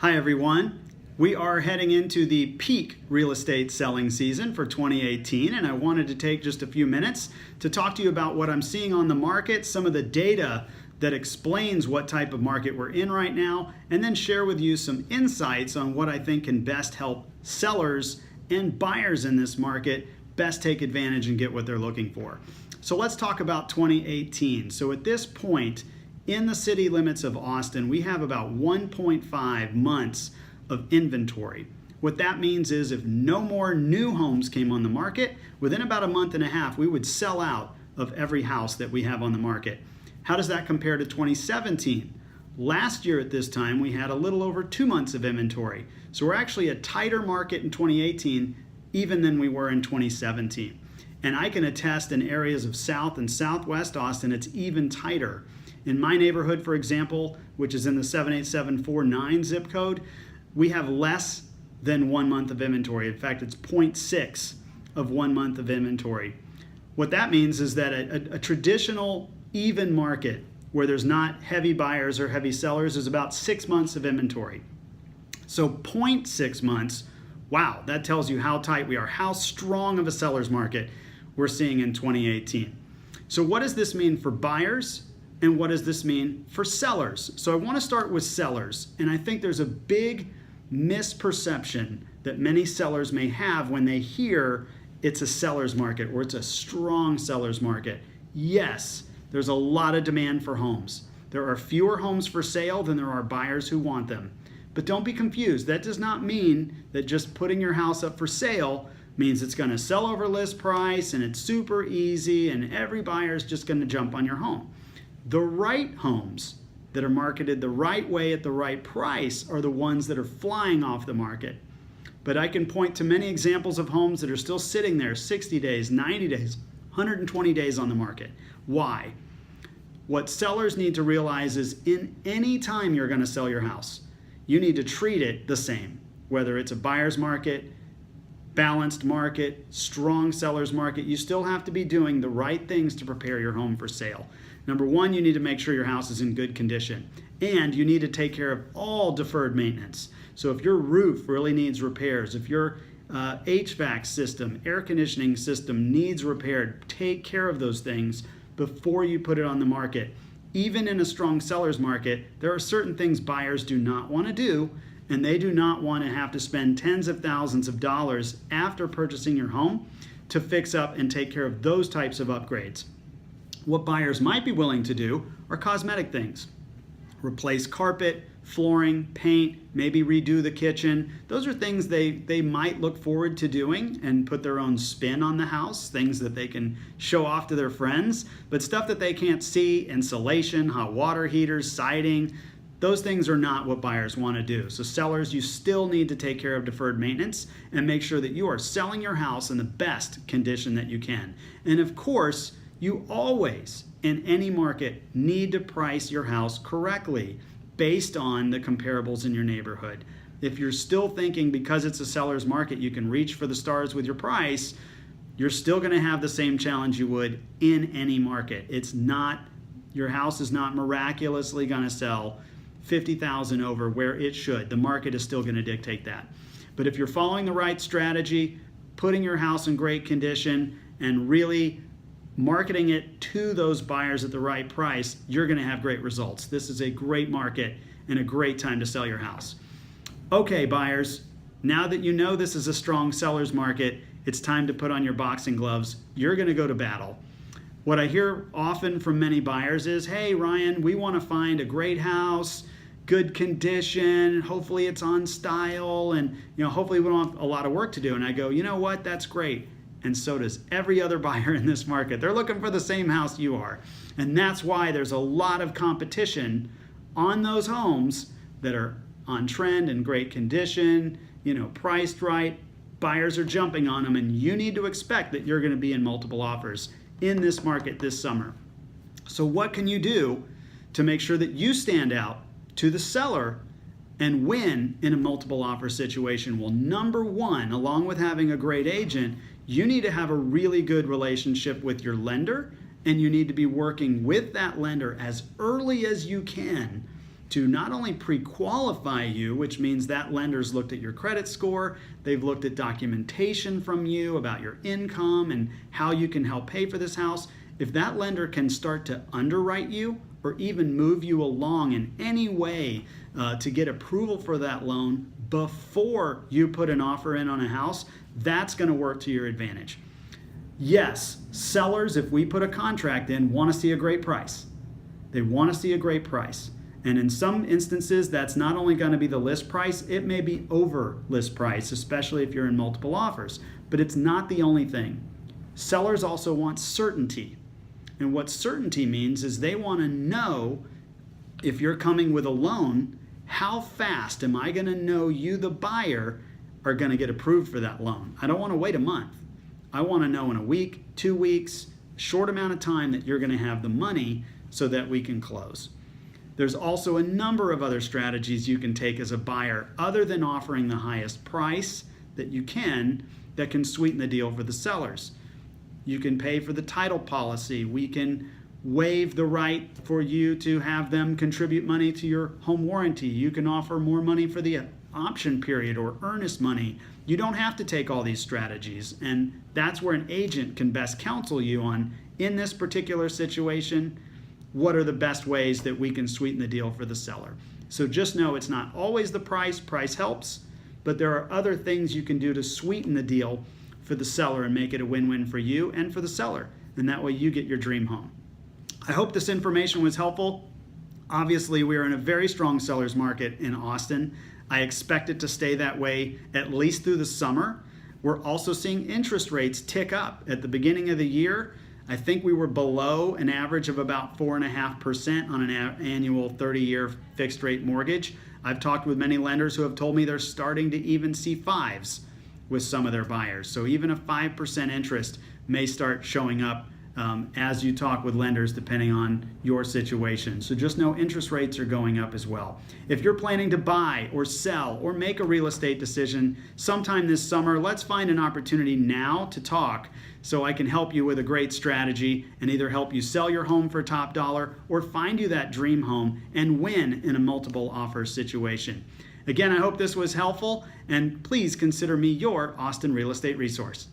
Hi everyone. We are heading into the peak real estate selling season for 2018, and I wanted to take just a few minutes to talk to you about what I'm seeing on the market, some of the data that explains what type of market we're in right now, and then share with you some insights on what I think can best help sellers and buyers in this market best take advantage and get what they're looking for. So let's talk about 2018. So at this point, in the city limits of Austin, we have about 1.5 months of inventory. What that means is if no more new homes came on the market, within about a month and a half, we would sell out of every house that we have on the market. How does that compare to 2017? Last year at this time, we had a little over 2 months of inventory. So we're actually a tighter market in 2018 even than we were in 2017. And I can attest in areas of South and Southwest Austin, it's even tighter. In my neighborhood, for example, which is in the 78749 zip code, we have less than 1 month of inventory. In fact, it's 0.6 of 1 month of inventory. What that means is that a traditional even market where there's not heavy buyers or heavy sellers is about 6 months of inventory. So 0.6 months, wow, that tells you how tight we are, how strong of a seller's market we're seeing in 2018. So what does this mean for buyers? And what does this mean for sellers? So I want to start with sellers. And I think there's a big misperception that many sellers may have when they hear it's a seller's market or it's a strong seller's market. Yes, there's a lot of demand for homes. There are fewer homes for sale than there are buyers who want them. But don't be confused. That does not mean that just putting your house up for sale means it's going to sell over list price and it's super easy and every buyer is just going to jump on your home. The right homes that are marketed the right way at the right price are the ones that are flying off the market. But I can point to many examples of homes that are still sitting there 60 days, 90 days, 120 days on the market. Why? What sellers need to realize is in any time you're going to sell your house, you need to treat it the same, whether it's a buyer's market, balanced market, strong seller's market. You still have to be doing the right things to prepare your home for sale. Number one, you need to make sure your house is in good condition, and you need to take care of all deferred maintenance. So if your roof really needs repairs, if your HVAC system, air conditioning system needs repaired, take care of those things before you put it on the market. Even in a strong seller's market, there are certain things buyers do not want to do, and they do not want to have to spend tens of thousands of dollars after purchasing your home to fix up and take care of those types of upgrades. What buyers might be willing to do are cosmetic things. Replace carpet, flooring, paint, maybe redo the kitchen. Those are things they might look forward to doing and put their own spin on the house, things that they can show off to their friends, but stuff that they can't see, insulation, hot water heaters, siding, those things are not what buyers want to do. So sellers, you still need to take care of deferred maintenance and make sure that you are selling your house in the best condition that you can. And of course, you always, in any market, need to price your house correctly based on the comparables in your neighborhood. If you're still thinking because it's a seller's market, you can reach for the stars with your price, you're still going to have the same challenge you would in any market. It's not, your house is not miraculously going to sell 50,000 over where it should. The market is still going to dictate that. But if you're following the right strategy, putting your house in great condition, and really marketing it to those buyers at the right price, you're going to have great results. This is a great market and a great time to sell your house. Okay, buyers, now that you know this is a strong seller's market, it's time to put on your boxing gloves. You're going to go to battle. What I hear often from many buyers is, hey, Ryan, we want to find a great house, good condition, hopefully it's on style, and hopefully we don't have a lot of work to do. And I go, you know what, that's great. And so does every other buyer in this market. They're looking for the same house you are. And that's why there's a lot of competition on those homes that are on trend and great condition, priced right. Buyers are jumping on them, and you need to expect that you're going to be in multiple offers in this market this summer. So what can you do to make sure that you stand out to the seller and win in a multiple offer situation? Well, number one, along with having a great agent, you need to have a really good relationship with your lender, and you need to be working with that lender as early as you can to not only pre-qualify you, which means that lender's looked at your credit score, they've looked at documentation from you about your income and how you can help pay for this house. If that lender can start to underwrite you or even move you along in any way to get approval for that loan before you put an offer in on a house, that's going to work to your advantage. Yes, sellers, if we put a contract in, want to see a great price. They want to see a great price. And in some instances, that's not only going to be the list price, it may be over list price, especially if you're in multiple offers. But it's not the only thing. Sellers also want certainty. And what certainty means is they want to know, if you're coming with a loan, how fast am I going to know you, the buyer, are going to get approved for that loan? I don't want to wait a month. I want to know in a week, 2 weeks, short amount of time that you're going to have the money so that we can close. There's also a number of other strategies you can take as a buyer other than offering the highest price that you can that can sweeten the deal for the sellers. You can pay for the title policy. We can waive the right for you to have them contribute money to your home warranty. You can offer more money for the option period or earnest money. You don't have to take all these strategies, and that's where an agent can best counsel you on, in this particular situation, what are the best ways that we can sweeten the deal for the seller. So just know it's not always the price. Price helps, but there are other things you can do to sweeten the deal for the seller and make it a win-win for you and for the seller. And that way you get your dream home. I hope this information was helpful. Obviously, we are in a very strong seller's market in Austin. I expect it to stay that way at least through the summer. We're also seeing interest rates tick up. At the beginning of the year, I think we were below an average of about 4.5% on an annual 30-year fixed rate mortgage. I've talked with many lenders who have told me they're starting to even see fives with some of their buyers. So even a 5% interest may start showing up as you talk with lenders depending on your situation. So just know interest rates are going up as well. If you're planning to buy or sell or make a real estate decision sometime this summer, let's find an opportunity now to talk so I can help you with a great strategy and either help you sell your home for top dollar or find you that dream home and win in a multiple offer situation. Again, I hope this was helpful, and please consider me your Austin real estate resource.